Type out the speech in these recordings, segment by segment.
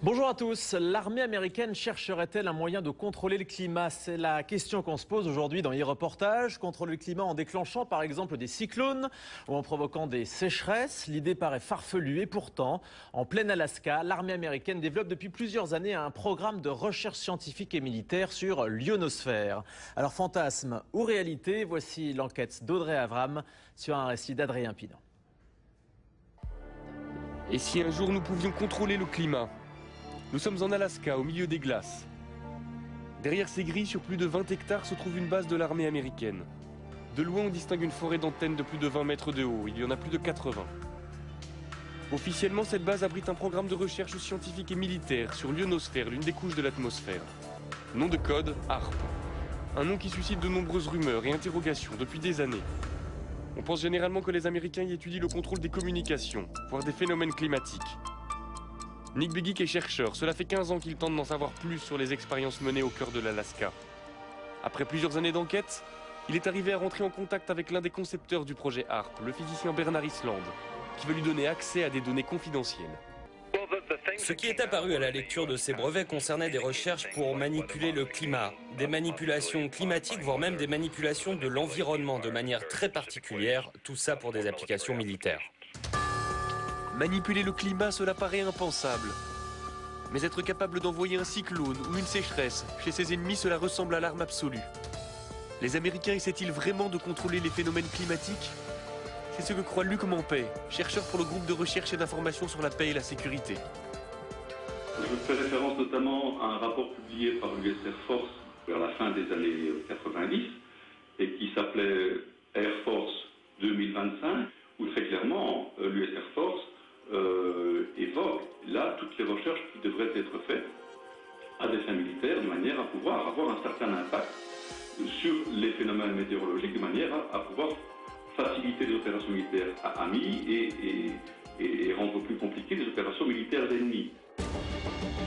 Bonjour à tous. L'armée américaine chercherait-elle un moyen de contrôler le climat? C'est la question qu'on se pose aujourd'hui dans e-reportage. Contrôler le climat en déclenchant par exemple des cyclones ou en provoquant des sécheresses. L'idée paraît farfelue et pourtant, en plein Alaska, l'armée américaine développe depuis plusieurs années un programme de recherche scientifique et militaire sur l'ionosphère. Alors fantasme ou réalité, voici l'enquête d'Audrey Avram sur un récit d'Adrien Pinon. Et si un jour nous pouvions contrôler le climat? Nous sommes en Alaska, au milieu des glaces. Derrière ces grilles, sur plus de 20 hectares, se trouve une base de l'armée américaine. De loin, on distingue une forêt d'antennes de plus de 20 mètres de haut. Il y en a plus de 80. Officiellement, cette base abrite un programme de recherche scientifique et militaire sur l'ionosphère, l'une des couches de l'atmosphère. Nom de code, HAARP. Un nom qui suscite de nombreuses rumeurs et interrogations depuis des années. On pense généralement que les Américains y étudient le contrôle des communications, voire des phénomènes climatiques. Nick Begich est chercheur. Cela fait 15 ans qu'il tente d'en savoir plus sur les expériences menées au cœur de l'Alaska. Après plusieurs années d'enquête, il est arrivé à rentrer en contact avec l'un des concepteurs du projet HAARP, le physicien Bernard Island, qui veut lui donner accès à des données confidentielles. Ce qui est apparu à la lecture de ces brevets concernait des recherches pour manipuler le climat, des manipulations climatiques, voire même des manipulations de l'environnement de manière très particulière, tout ça pour des applications militaires. Manipuler le climat, cela paraît impensable. Mais être capable d'envoyer un cyclone ou une sécheresse chez ses ennemis, cela ressemble à l'arme absolue. Les Américains essaient-ils vraiment de contrôler les phénomènes climatiques? C'est ce que croit Luc Mampey, chercheur pour le groupe de recherche et d'information sur la paix et la sécurité. Je fais référence notamment à un rapport publié par l'US Air Force vers la fin des années 90 et qui s'appelait Air Force 2025, où très clairement l'US Air Force évoque là toutes les recherches qui devraient être faites à des fins militaires de manière à pouvoir avoir un certain impact sur les phénomènes météorologiques, de manière à pouvoir faciliter les opérations militaires amis et rendre plus compliquées les opérations militaires d'ennemis.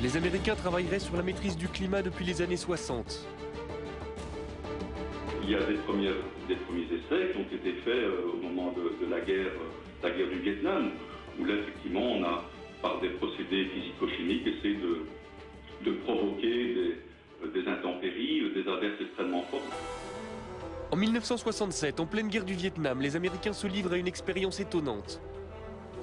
Les Américains travailleraient sur la maîtrise du climat depuis les années 60. Il y a des premiers essais qui ont été faits au moment de la guerre du Vietnam, où là, effectivement, on a, par des procédés physico-chimiques, essayé de provoquer des intempéries, des averses extrêmement fortes. En 1967, en pleine guerre du Vietnam, les Américains se livrent à une expérience étonnante.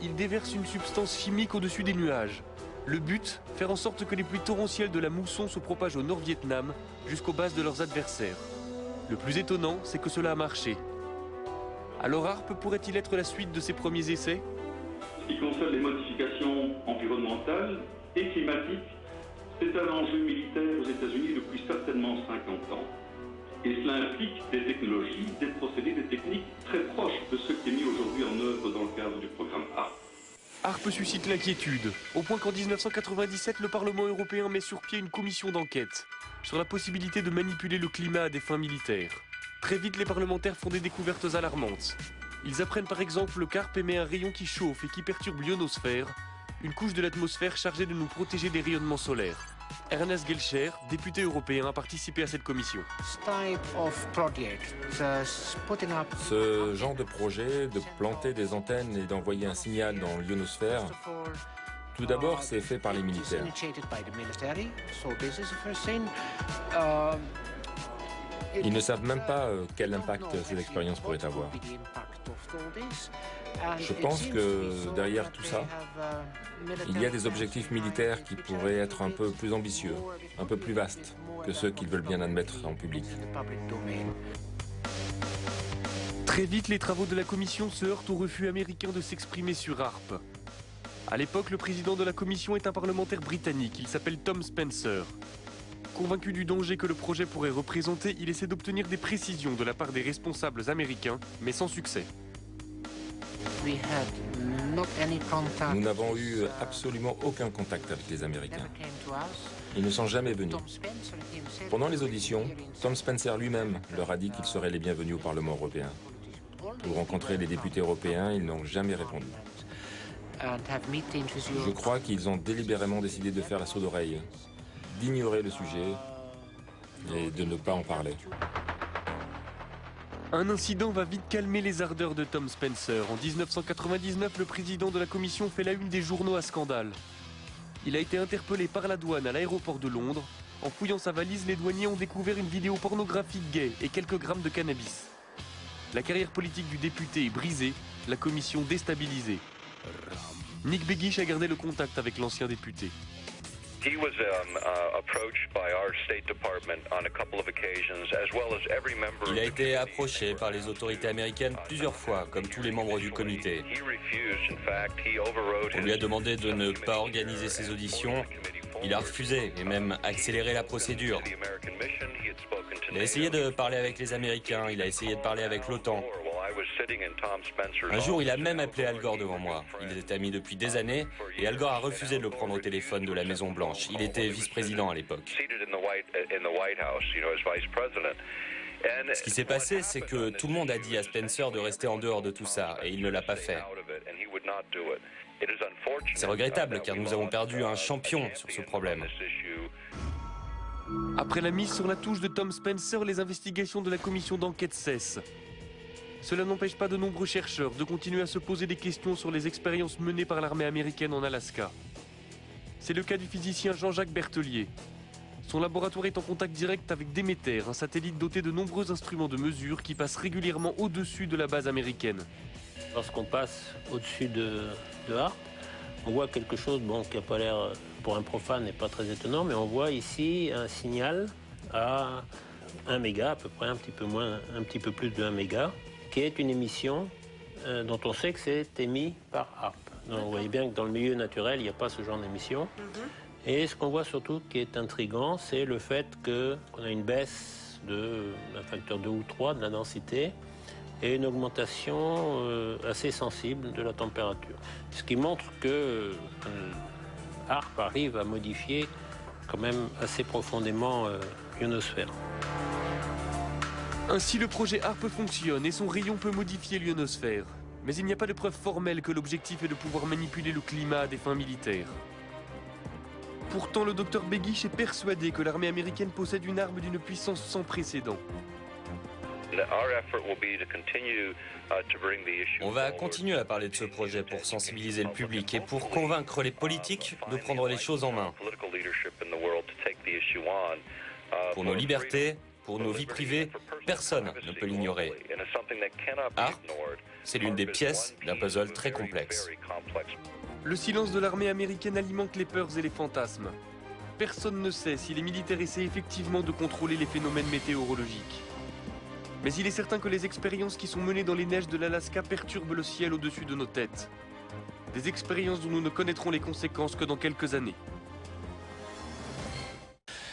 Ils déversent une substance chimique au-dessus des nuages. Le but, faire en sorte que les pluies torrentielles de la mousson se propagent au Nord-Vietnam jusqu'aux bases de leurs adversaires. Le plus étonnant, c'est que cela a marché. Alors HAARP pourrait-il être la suite de ces premiers essais? Ce qui concerne les modifications environnementales et climatiques, c'est un enjeu militaire aux États-Unis depuis certainement 50 ans. Et cela implique des technologies, des procédés, des techniques très proches de ce qui est mis aujourd'hui en œuvre dans le cadre du programme HAARP. HAARP suscite l'inquiétude, au point qu'en 1997, le Parlement européen met sur pied une commission d'enquête sur la possibilité de manipuler le climat à des fins militaires. Très vite, les parlementaires font des découvertes alarmantes. Ils apprennent par exemple qu'HAARP émet un rayon qui chauffe et qui perturbe l'ionosphère, une couche de l'atmosphère chargée de nous protéger des rayonnements solaires. Ernest Gelscher, député européen, a participé à cette commission. Ce genre de projet, de planter des antennes et d'envoyer un signal dans l'ionosphère, tout d'abord, c'est fait par les militaires. Ils ne savent même pas quel impact ces expériences pourraient avoir. Je pense que derrière tout ça, il y a des objectifs militaires qui pourraient être un peu plus ambitieux, un peu plus vastes que ceux qu'ils veulent bien admettre en public. Très vite, les travaux de la commission se heurtent au refus américain de s'exprimer sur HAARP. À l'époque, le président de la commission est un parlementaire britannique, il s'appelle Tom Spencer. Convaincu du danger que le projet pourrait représenter, il essaie d'obtenir des précisions de la part des responsables américains, mais sans succès. Nous n'avons eu absolument aucun contact avec les Américains. Ils ne sont jamais venus. Pendant les auditions, Tom Spencer lui-même leur a dit qu'ils seraient les bienvenus au Parlement européen. Pour rencontrer les députés européens, ils n'ont jamais répondu. Je crois qu'ils ont délibérément décidé de faire la sourde oreille, d'ignorer le sujet et de ne pas en parler. Un incident va vite calmer les ardeurs de Tom Spencer. En 1999, le président de la commission fait la une des journaux à scandale. Il a été interpellé par la douane à l'aéroport de Londres. En fouillant sa valise, les douaniers ont découvert une vidéo pornographique gay et quelques grammes de cannabis. La carrière politique du député est brisée, la commission déstabilisée. Nick Begich a gardé le contact avec l'ancien député. Il a été approché par les autorités américaines plusieurs fois, comme tous les membres du comité. On lui a demandé de ne pas organiser ses auditions. Il a refusé et même accéléré la procédure. Il a essayé de parler avec les Américains, il a essayé de parler avec l'OTAN. Un jour, il a même appelé Al Gore devant moi. Ils étaient amis depuis des années et Al Gore a refusé de le prendre au téléphone de la Maison Blanche. Il était vice-président à l'époque. Ce qui s'est passé, c'est que tout le monde a dit à Spencer de rester en dehors de tout ça et il ne l'a pas fait. C'est regrettable car nous avons perdu un champion sur ce problème. Après la mise sur la touche de Tom Spencer, les investigations de la commission d'enquête cessent. Cela n'empêche pas de nombreux chercheurs de continuer à se poser des questions sur les expériences menées par l'armée américaine en Alaska. C'est le cas du physicien Jean-Jacques Berthelier. Son laboratoire est en contact direct avec Demeter, un satellite doté de nombreux instruments de mesure qui passe régulièrement au-dessus de la base américaine. Lorsqu'on passe au-dessus de Harp, on voit quelque chose qui n'a pas l'air, pour un profane, n'est pas très étonnant, mais on voit ici un signal à 1 méga, à peu près un petit peu plus de 1 méga, qui est une émission dont on sait que c'est émis par Harp. Donc vous voyez bien que dans le milieu naturel, il n'y a pas ce genre d'émission. Et ce qu'on voit surtout qui est intriguant, c'est le fait qu'on a une baisse d'un facteur 2 ou 3 de la densité et une augmentation assez sensible de la température. Ce qui montre que Harp arrive à modifier quand même assez profondément l'ionosphère. Ainsi, le projet HARP fonctionne et son rayon peut modifier l'ionosphère. Mais il n'y a pas de preuve formelle que l'objectif est de pouvoir manipuler le climat à des fins militaires. Pourtant, le docteur Begich est persuadé que l'armée américaine possède une arme d'une puissance sans précédent. On va continuer à parler de ce projet pour sensibiliser le public et pour convaincre les politiques de prendre les choses en main. Pour nos libertés, pour nos vies privées, personne ne peut l'ignorer. HARP, c'est l'une des pièces d'un puzzle très complexe. Le silence de l'armée américaine alimente les peurs et les fantasmes. Personne ne sait si les militaires essaient effectivement de contrôler les phénomènes météorologiques. Mais il est certain que les expériences qui sont menées dans les neiges de l'Alaska perturbent le ciel au-dessus de nos têtes. Des expériences dont nous ne connaîtrons les conséquences que dans quelques années.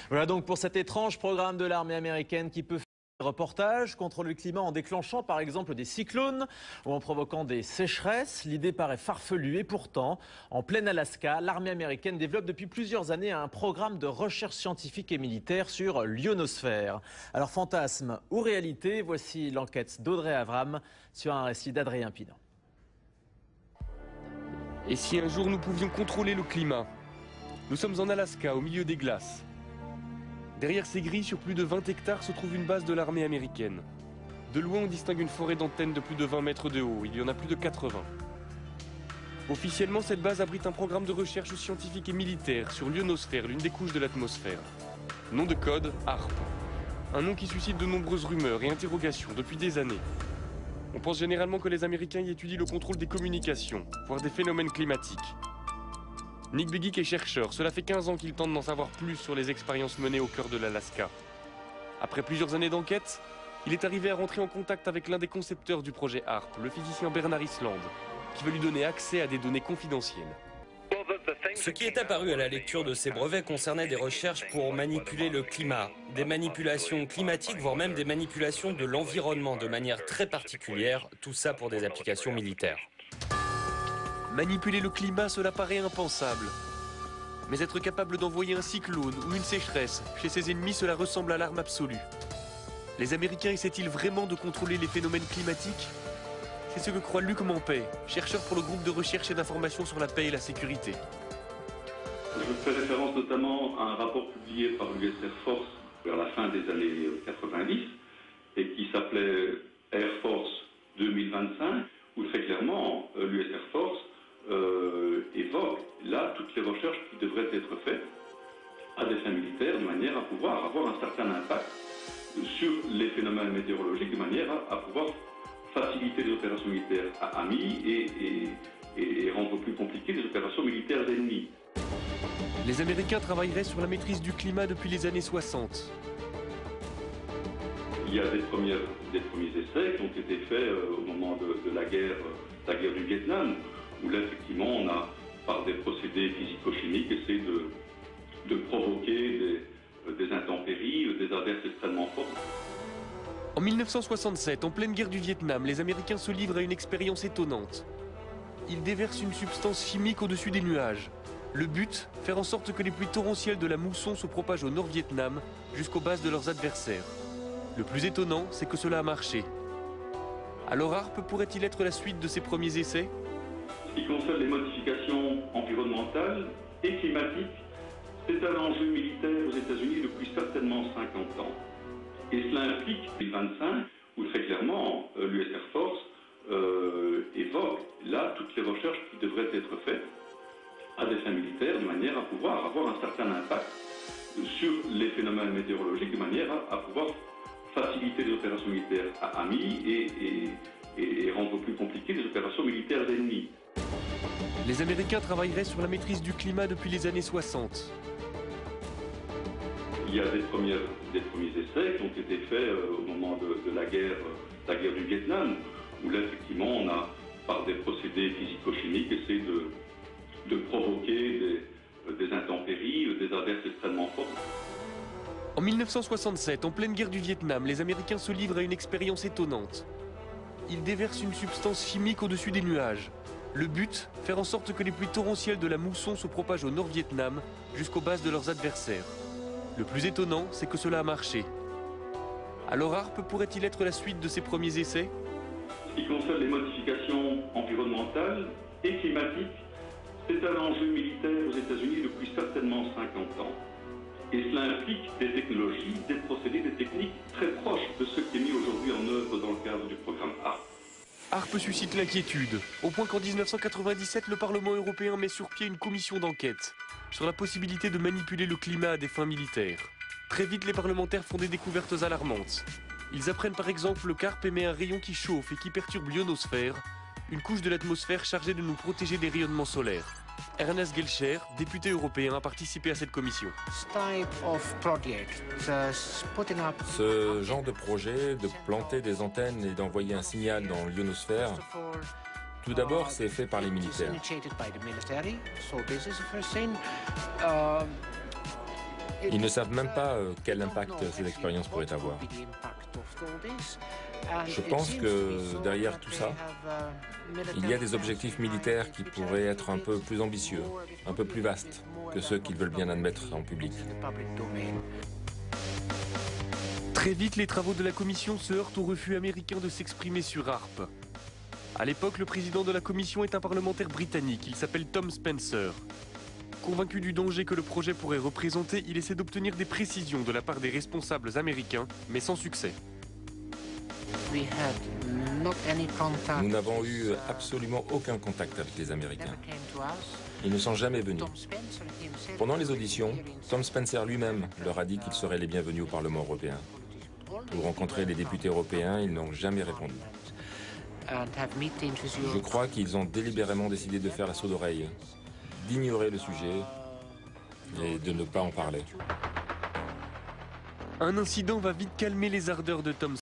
Voilà donc pour cet étrange programme de l'armée américaine qui peut faire des reportages contre le climat en déclenchant par exemple des cyclones ou en provoquant des sécheresses. L'idée paraît farfelue et pourtant, en plein Alaska, l'armée américaine développe depuis plusieurs années un programme de recherche scientifique et militaire sur l'ionosphère. Alors fantasme ou réalité, voici l'enquête d'Audrey Avram sur un récit d'Adrien Pinon. Et si un jour nous pouvions contrôler le climat? Nous sommes en Alaska, au milieu des glaces. Derrière ces grilles, sur plus de 20 hectares, se trouve une base de l'armée américaine. De loin, on distingue une forêt d'antennes de plus de 20 mètres de haut. Il y en a plus de 80. Officiellement, cette base abrite un programme de recherche scientifique et militaire sur l'ionosphère, l'une des couches de l'atmosphère. Nom de code, HARP. Un nom qui suscite de nombreuses rumeurs et interrogations depuis des années. On pense généralement que les Américains y étudient le contrôle des communications, voire des phénomènes climatiques. Nick Begich est chercheur. Cela fait 15 ans qu'il tente d'en savoir plus sur les expériences menées au cœur de l'Alaska. Après plusieurs années d'enquête, il est arrivé à rentrer en contact avec l'un des concepteurs du projet HARP, le physicien Bernard Island, qui veut lui donner accès à des données confidentielles. Ce qui est apparu à la lecture de ces brevets concernait des recherches pour manipuler le climat, des manipulations climatiques, voire même des manipulations de l'environnement de manière très particulière, tout ça pour des applications militaires. Manipuler le climat, cela paraît impensable. Mais être capable d'envoyer un cyclone ou une sécheresse chez ses ennemis, cela ressemble à l'arme absolue. Les Américains essaient-ils vraiment de contrôler les phénomènes climatiques? C'est ce que croit Luc Mampey, chercheur pour le groupe de recherche et d'information sur la paix et la sécurité. Je fais référence notamment à un rapport publié par l'US Air Force vers la fin des années 90 et qui s'appelait Air Force 2025, où très clairement l'US Air Force évoque là toutes les recherches qui devraient être faites à des fins militaires, de manière à pouvoir avoir un certain impact sur les phénomènes météorologiques, de manière à pouvoir faciliter les opérations militaires amis et rendre plus compliquées les opérations militaires ennemies. Les Américains travailleraient sur la maîtrise du climat depuis les années 60. Il y a des premiers essais qui ont été faits au moment de la guerre du Vietnam, où là, effectivement, on a, par des procédés physico-chimiques, essayé de provoquer des intempéries, des averses extrêmement fortes. En 1967, en pleine guerre du Vietnam, les Américains se livrent à une expérience étonnante. Ils déversent une substance chimique au-dessus des nuages. Le but, faire en sorte que les pluies torrentielles de la mousson se propagent au Nord-Vietnam jusqu'aux bases de leurs adversaires. Le plus étonnant, c'est que cela a marché. Alors HAARP pourrait-il être la suite de ces premiers essais? Ce qui concerne les modifications environnementales et climatiques, c'est un enjeu militaire aux États-Unis depuis certainement 50 ans. Et cela implique 2025, où très clairement l'US Air Force évoque là toutes les recherches qui devraient être faites à des fins militaires, de manière à pouvoir avoir un certain impact sur les phénomènes météorologiques, de manière à pouvoir faciliter les opérations militaires amis et rendre plus compliquées les opérations militaires ennemies. Les Américains travailleraient sur la maîtrise du climat depuis les années 60. Il y a des premiers essais qui ont été faits au moment de la guerre du Vietnam, où là, effectivement, on a, par des procédés physico-chimiques, essayé de provoquer des intempéries, des averses extrêmement fortes. En 1967, en pleine guerre du Vietnam, les Américains se livrent à une expérience étonnante. Ils déversent une substance chimique au-dessus des nuages. Le but, faire en sorte que les pluies torrentielles de la mousson se propagent au Nord-Vietnam jusqu'aux bases de leurs adversaires. Le plus étonnant, c'est que cela a marché. Alors HAARP pourrait-il être la suite de ces premiers essais? Ce qui concerne les modifications environnementales et climatiques, c'est un enjeu militaire aux États-Unis depuis certainement 50 ans. Et cela implique des technologies, des procédés, des techniques très proches de ce qui est mis aujourd'hui en œuvre dans le cadre du programme HAARP. HAARP suscite l'inquiétude, au point qu'en 1997, le Parlement européen met sur pied une commission d'enquête sur la possibilité de manipuler le climat à des fins militaires. Très vite, les parlementaires font des découvertes alarmantes. Ils apprennent par exemple qu'HAARP émet un rayon qui chauffe et qui perturbe l'ionosphère, une couche de l'atmosphère chargée de nous protéger des rayonnements solaires. Ernest Gelscher, député européen, a participé à cette commission. Ce genre de projet, de planter des antennes et d'envoyer un signal dans l'ionosphère, tout d'abord, c'est fait par les militaires. Ils ne savent même pas quel impact ces expériences pourraient avoir. Je pense que derrière tout ça, il y a des objectifs militaires qui pourraient être un peu plus ambitieux, un peu plus vastes que ceux qu'ils veulent bien admettre en public. Très vite, les travaux de la commission se heurtent au refus américain de s'exprimer sur HAARP. À l'époque, le président de la commission est un parlementaire britannique, il s'appelle Tom Spencer. Convaincu du danger que le projet pourrait représenter, il essaie d'obtenir des précisions de la part des responsables américains, mais sans succès. Nous n'avons eu absolument aucun contact avec les Américains. Ils ne sont jamais venus. Pendant les auditions, Tom Spencer lui-même leur a dit qu'ils seraient les bienvenus au Parlement européen. Pour rencontrer les députés européens, ils n'ont jamais répondu. Je crois qu'ils ont délibérément décidé de faire la sourde oreille, d'ignorer le sujet et de ne pas en parler. Un incident va vite calmer les ardeurs de Tom